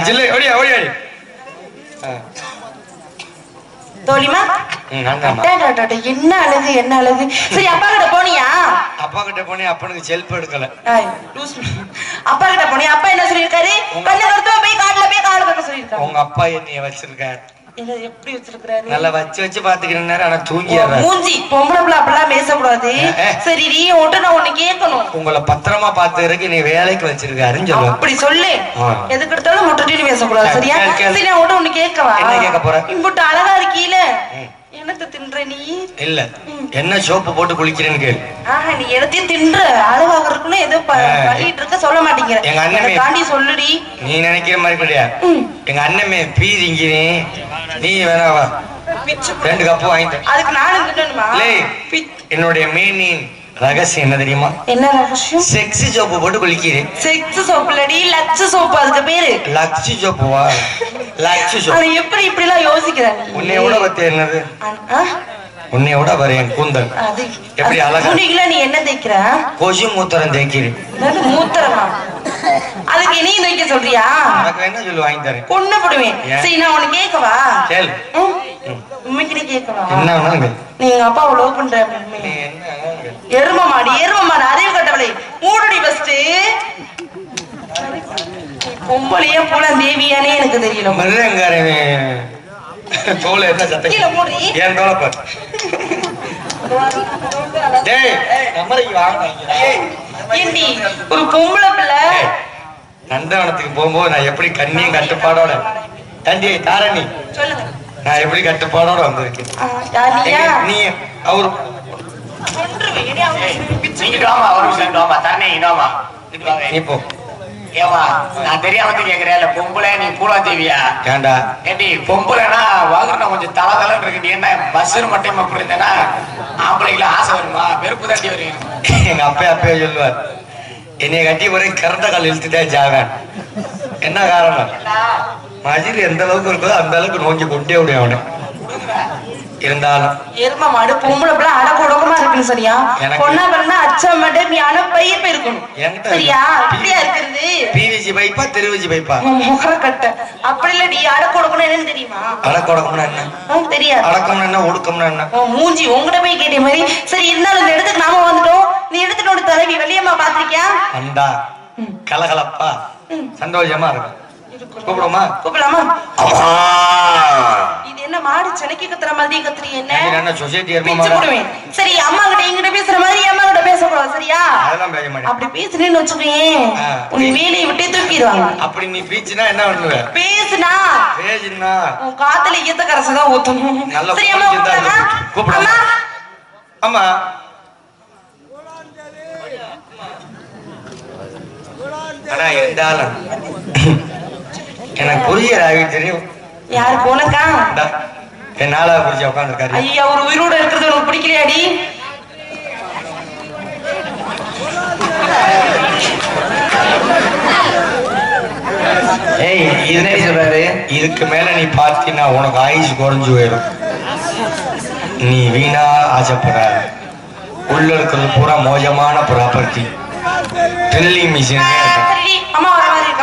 ஜில்லை ஓடியா ஓடியா தோழிமா என்ன அழகு என்ன அழகு. சரி அப்பா கிட்ட போனியா? அப்பா கிட்ட போனே அப்பனுக்கு செல்ஃப் எடுக்கல. அப்பா கிட்ட போனியா? அப்பா என்ன சொல்லிருக்காரு? கண்ண கருத்துவ போய் காட்டுல போய் கால வைக்க சொல்லிருக்காரு. உங்க அப்பா என்னைய வச்சிருக்காரு. எப்படி வச்சிருக்காரு? நல்லா வச்சு பாத்துக்கிறேன். ஆனா தூங்கிடுறாரு. மூஞ்சி பொம்பளை பிள்ளை அப்படிலாம் பேசக்கூடாது. சரி நீ ஒட்டு நான் உன்னை கேட்கணும். உங்களை பத்திரமா பாத்துக்கிறதுக்கு நீ வேலைக்கு வச்சிருக்காருன்னு சொல்லு. அப்படி சொல்லு. எதுக்கு எடுத்தாலும் முட்டை பேசக்கூடாது. சரியா? சரி நான் ஒட்டு ஒண்ணு கேட்கவா? என்ன கேட்க போற? இம்புட்டு அழகா இருக்கீல, என்னத்த தின்ற நீ? இல்ல என்ன சோப்பு போட்டு குளிக்கிறேன்னு கேளு. நீ எடுத்தையும் தின்ற அழகாக இருக்குன்னு ஏதோ பண்ணிட்டு இருக்க சொல்ல மாட்டேங்கிற. எங்க அண்ணன் தாண்டி சொல்லுடி. நீ நினைக்கிற மாதிரி கிடையாது. எங்க அண்ணமே பீதிங்கிறேன். நீ வேணாவா 2 கப்பு வாங்கிட்ட. அதுக்கு நானும் தின்னணுமா? என்னுடைய மீனின் ரகசியம் என்ன தெரியுமா? என்ன ரகசியம்? செக்ஸ் சோப்பு போட்டு குளிக்கிறேன். செக்ஸ் சோப்பு இல்லடி, லக்ஸ் சோப்பு. அதுக்கு பேரு லக்ஸ் சோப்புவா? Lux soap. எப்படி இப்படி எல்லாம் யோசிக்கிற? உன்னையோட பத்தி என்னது? உன்னையோட வர என் கூந்தல் எப்படி அழகா. நீ என்ன தேய்க்கிற? கொசு மூத்திரம் தேய்க்கிறேன். மூத்திரமா? அதுக்கு நீ தேய்க்க சொல்றியா? உனக்கு என்ன சொல்லு வாங்கி தரேன். கொன்னு போடுவேன். சரி நான் உனக்கு கேட்கவா? கேளு. உண்மைக்கு கேட்கவா? என்ன வேணாங்க. நீ எங்க அப்பாவை லவ் பண்ற. எரும மாடி அறிவு கட்டவளை மூடடி ஃபர்ஸ்ட். பொம்பளையே போல தேவியானே எனக்கு தெரியல. மருதங்காரனே தோலை என்ன சத்தம்? கீழ மூடி. ஏன் தோலை பாரு. டேய் நம்மளைக்கு வாங்க. ஏண்டி ஒரு பொம்பளை பிள்ளை நந்தவனத்துக்கு போகும்போது நான் எப்படி கண்ணியும் கட்டுப்பாடோட தண்டி தாரணி சொல்லுங்க. நான் எப்படி கட்டுப்பாடோட வந்திருக்கேன். நீ அவரு நான் தெரியாம கேக்குறேன். பொம்பளை நீ பூலா தேவியா? ஏண்டா ஏண்டி பொம்பளைனா வாங்குற கொஞ்சம் தலதலன்னு இருக்கு. நீ என்ன பஸ் மட்டும் அப்படி இருந்தேன்னா ஆம்பளைக்குள்ள ஆசை வருமா? வெறுப்பு தட்டி வருவீங்க. எங்க அப்பயே சொல்லுவார், என்னைய கட்டி ஒரே கரண்ட கால் இழுத்துட்டே ஜாவேன். என்ன காரணம்? மஜில் எந்த அளவுக்கு இருக்கோ அந்த அளவுக்கு நோக்கி கொண்டே விடும் அவனை. இருந்தாலும் எரும மாடு பொம்பளை பிள்ளை அடக்குடக்கமா இருக்குன்னு. சரியா? பொண்ணா பிறந்தா அச்சம் மட்டும் நீ பையப்ப இருக்கணும். சரியா? அப்படியா இருக்கிறது? பிவிசி பைப்பா திருவிசி பைப்பா? முகர கட்ட அப்படி இல்ல. நீ அடக்குடக்கணும் என்னன்னு தெரியுமா? அடக்குடக்கம்னா என்ன? தெரியாது. அடக்கம்னா என்ன? ஒடுக்கம்னா என்ன? மூஞ்சி உங்ககிட்ட போய் கேட்ட மாதிரி. சரி இருந்தாலும் இந்த இடத்துக்கு நாம வந்துட்டோம். நீ எடுத்துட்டு தலைவி வெளியம்மா பாத்திருக்கியா? அண்டா கலகலப்பா சந்தோஷமா இருக்கும். கூப்பிடுமா? கூப்பிடலாமா? இது என்ன மாடு செனக்கி கத்துற மாதிரி கத்துறீ? என்ன சொசைட்டி போடுவேன். சரி அம்மா கிட்ட எங்கிட்ட பேசுற மாதிரி அம்மா கிட்ட பேசக்கூடாது. சரியா? அப்படி பேசுனேன்னு வச்சுக்கேன் உன் வேலையை விட்டே தூக்கிடுவாங்க. அப்படி நீ பேச்சுனா என்ன பண்ணுவ? பேசுனா உன் காத்துல ஈத்த கரசதான் ஊத்தணும். சரி அம்மா கூப்பிடலாமா? அம்மா ஆனா இருந்தாலும் எனக்கு புரியல. தெரியும் யாருக்கு? உனக்கா? என் 4வது புரிஞ்ச உட்காந்துருக்காரு. ஐயா ஒரு உயிரோட இருக்கிறது உனக்கு பிடிக்கலையாடி? ஏய் இது சொல்றாரு, இதுக்கு மேல நீ பார்த்தீங்கன்னா உனக்கு ஆயுசு குறைஞ்சு போயிடும். நீ வீணா ஆசைப்படாத. உள்ள இருக்கிறது பூரா மோசமான ப்ராப்பர்ட்டி. Drilling machine. அம்மா வர மாதிரி